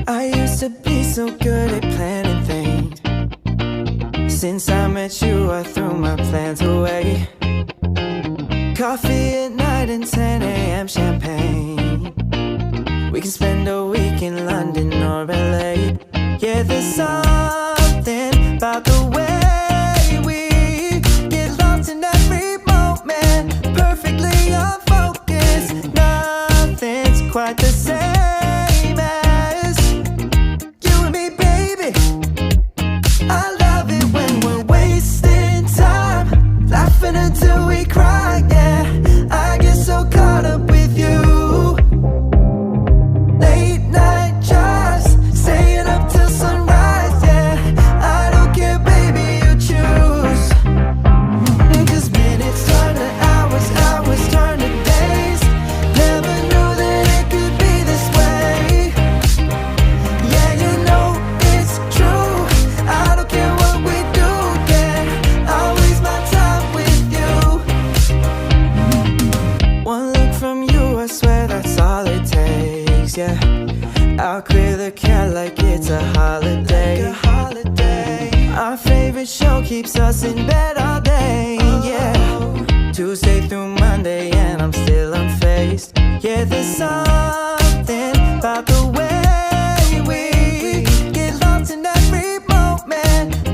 I used to be so good at planning things. Since I met you, I threw my plans away. Coffee at night and 10 a.m. champagne. We can spend a week in London or LA. Yeah, there's something about the way we get lost in every moment. Perfectly unfocused. Nothing's quite the same as you and me, baby. I love it when we're wasting time, laughing until we cry, yeah. I get so caught up with you. Late night drives, staying up till sunrise, yeah. I don't care, baby, you choose. 'Cause minutes turn to hours, hours turn to days. Never knew that it could be this way. Yeah, you know it's true. I don't care what we do, yeah. I'll waste my time with you. One look from you, I swear that's all it takes, yeah. I'll clear the cat like it's a holiday. Our favorite show keeps us in bed all day, yeah. Tuesday through Monday and I'm still unfazed. Yeah, there's some